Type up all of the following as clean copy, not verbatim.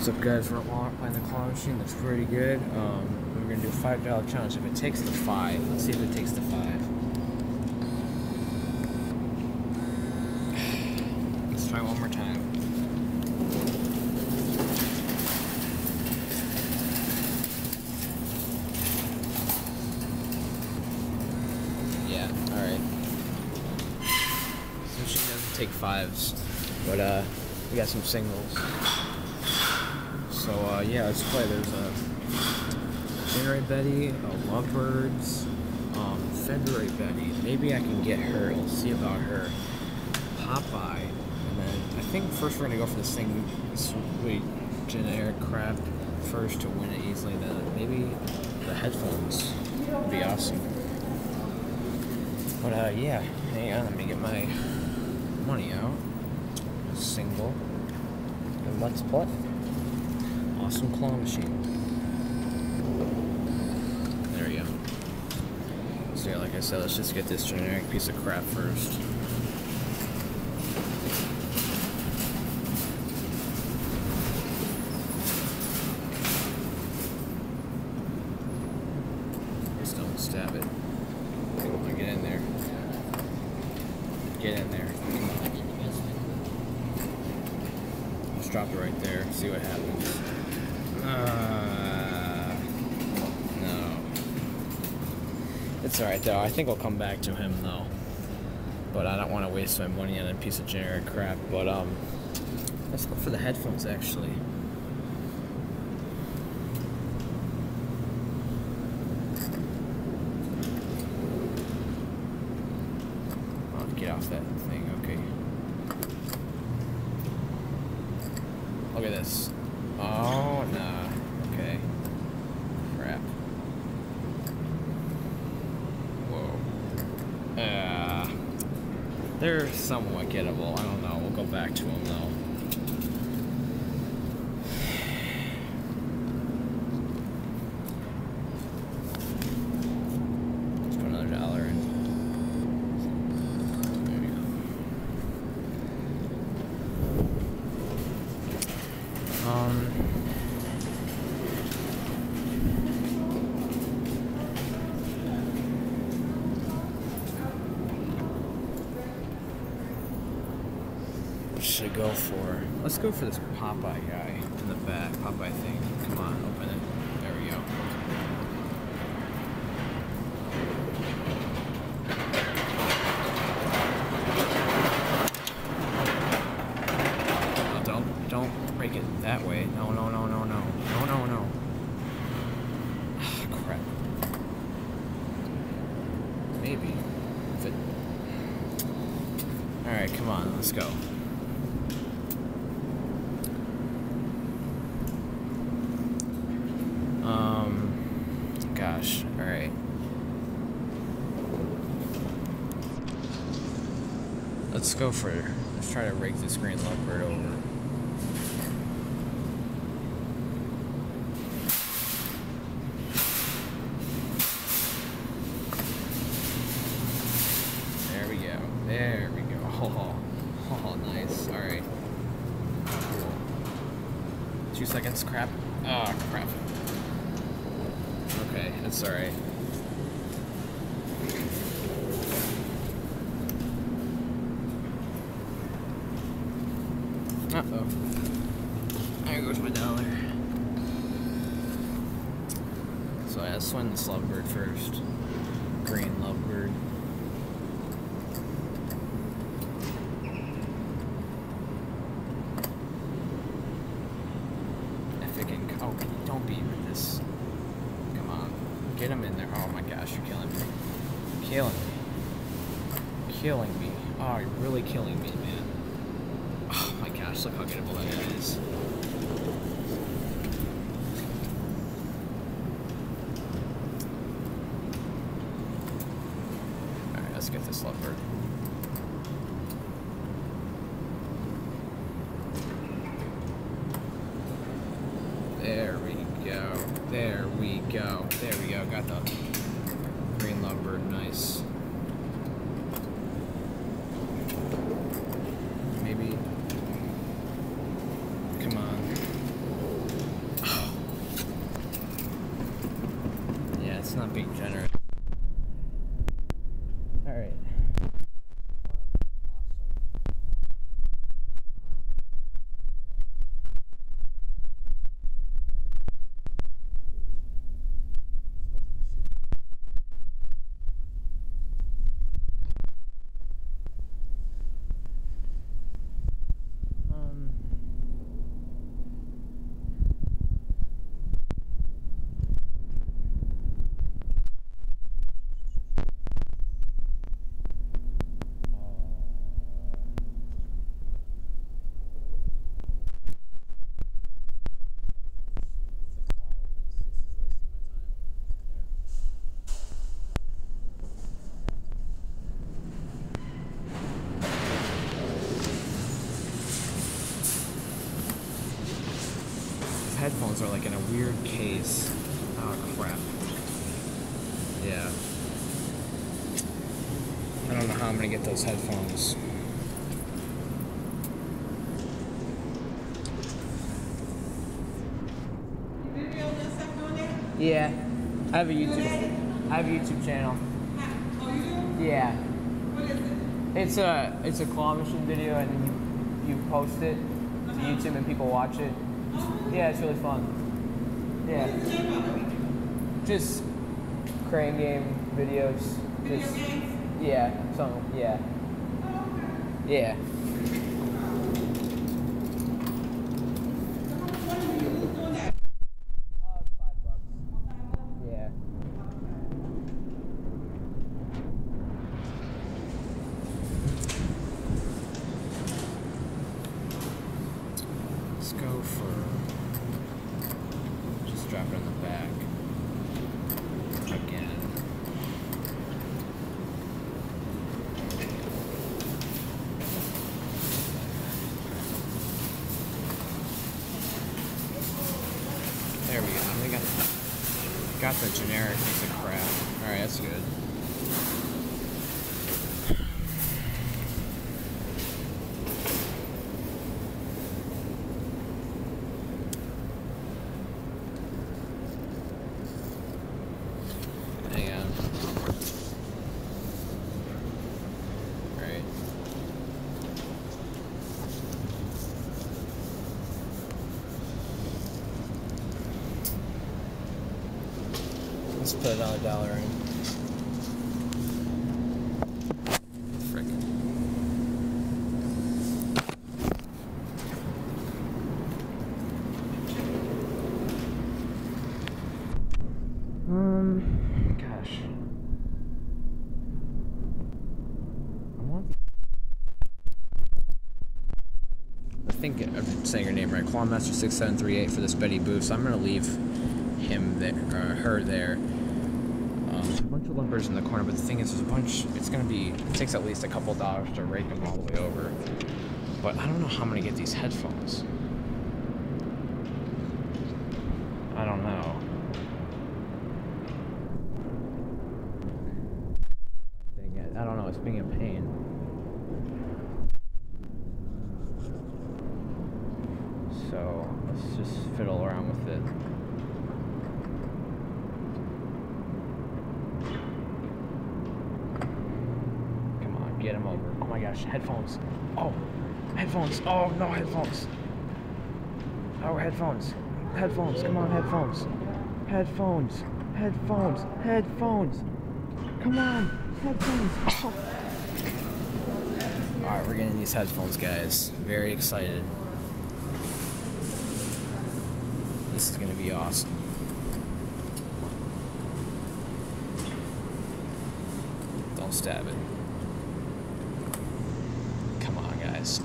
What's up, guys? We're playing the claw machine. That's pretty good. We're gonna do a $5 challenge. If it takes the 5, let's see if it takes the 5. Let's try one more time. Yeah, alright. So she doesn't take 5s, but we got some singles. So yeah, let's play. There's a January Betty, Luv Birds, February Betty. Maybe I can get her. We'll see about her. Popeye, and then I think first we're gonna go for this thing, sweet generic crap first to win it easily. Then maybe the headphones would be awesome. But yeah, hang on. Let me get my money out. Single, and let's play. Awesome claw machine. There we go. So yeah, like I said, let's just get this generic piece of crap first. Just don't stab it. Come on, get in there. Get in there. Come on. Just drop it right there. See what happens. No. It's alright though. I think I'll come back to him though. But I don't want to waste my money on a piece of generic crap. But let's go for the headphones actually. I'll get off that thing, okay. Look at this. Oh, nah. Okay. Crap. Whoa. They're somewhat gettable. I don't know. We'll go back to them, though. Let's put another $1 in. There we go. What should I go for? Let's go for this Popeye guy in the back. Popeye thing. Come on, open it. There we go. Oh, don't break it that way. No, no, no, no, no. No, no, no. Ah, crap. Maybe. If it... Alright, come on, let's go. Gosh, alright. Let's go for it. Let's try to rake this green Luv Bird over. There we go. There we go. Oh, nice. Alright. 2 seconds. Crap. Ah, crap. Okay, that's alright. Uh-oh. There goes my $1. So yeah, let's swing this Luv Bird first. Green Luv Bird. If it can... Oh, don't be with this. Get him in there. Oh my gosh, you're killing me. Killing me. Killing me. Oh, you're really killing me, man. Oh my gosh, look how gettable that is. Alright, let's get this Luv Bird. There we go. There we go. There we go. Got the green Luv Bird. Nice. Maybe. Come on. headphones are like in a weird case. Oh crap. Yeah. I don't know how I'm gonna get those headphones. You video this stuff on there? Yeah. I have a YouTube channel. Oh, you do? Yeah. What is it? It's a claw machine video, and then you post it to YouTube and people watch it. Yeah, it's really fun. Yeah. What is the name of it? Just crane game videos. Video Just games? yeah, some yeah. Oh, okay. Yeah. So how much money do you lose doing that? $5. Yeah. Let's go for just drop it in the back again. There we go. We got the generic piece of crap. Alright, that's good. Hang on. Alright. Let's put another $1 in. Frickin'. Gosh. I want the... I think I'm saying her name right. Clawmaster6738 for this Betty booth, so I'm gonna leave him there, her there. There's a bunch of Luv Birds in the corner, but the thing is, there's a bunch. It takes at least a couple dollars to rake them all the way over. But I don't know how I'm gonna get these headphones. I don't know. Dang it. I don't know. It's being a pain. So let's just fiddle around with it. Get him over. Oh my gosh, headphones. Oh, headphones. Oh, no, headphones. Oh, headphones. Headphones. Come on, headphones. Headphones. Headphones. Headphones. Come on, headphones. Oh. Alright, we're getting these headphones, guys. Very excited. This is going to be awesome. Don't stab it.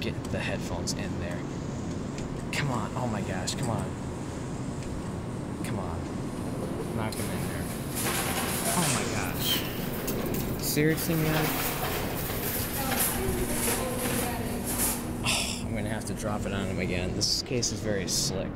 Get the headphones in there. Come on. Oh my gosh. Come on. Come on. Knock them in there. Oh my gosh. Seriously, man? Oh, I'm going to have to drop it on him again. This case is very slick.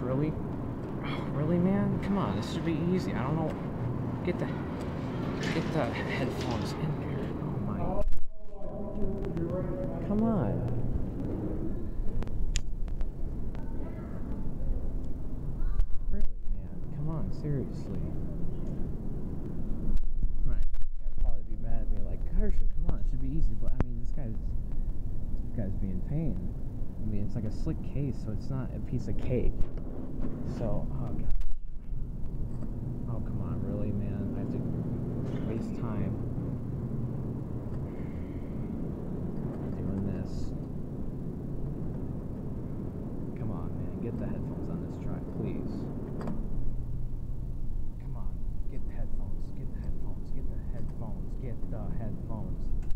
Really? Oh, really, man? Come on, this should be easy. I don't know. Get the headphones in there. Oh my. Come on. Really, man? Come on, seriously. Right. You'd probably be mad at me like, Hershey, come on, it should be easy. But I mean, this guy's being pain. I mean, it's like a slick case, so it's not a piece of cake. So, oh god. Oh, come on, really, man? I have to waste time doing this. Come on, man. Get the headphones on this track, please. Come on. Get the headphones. Get the headphones. Get the headphones.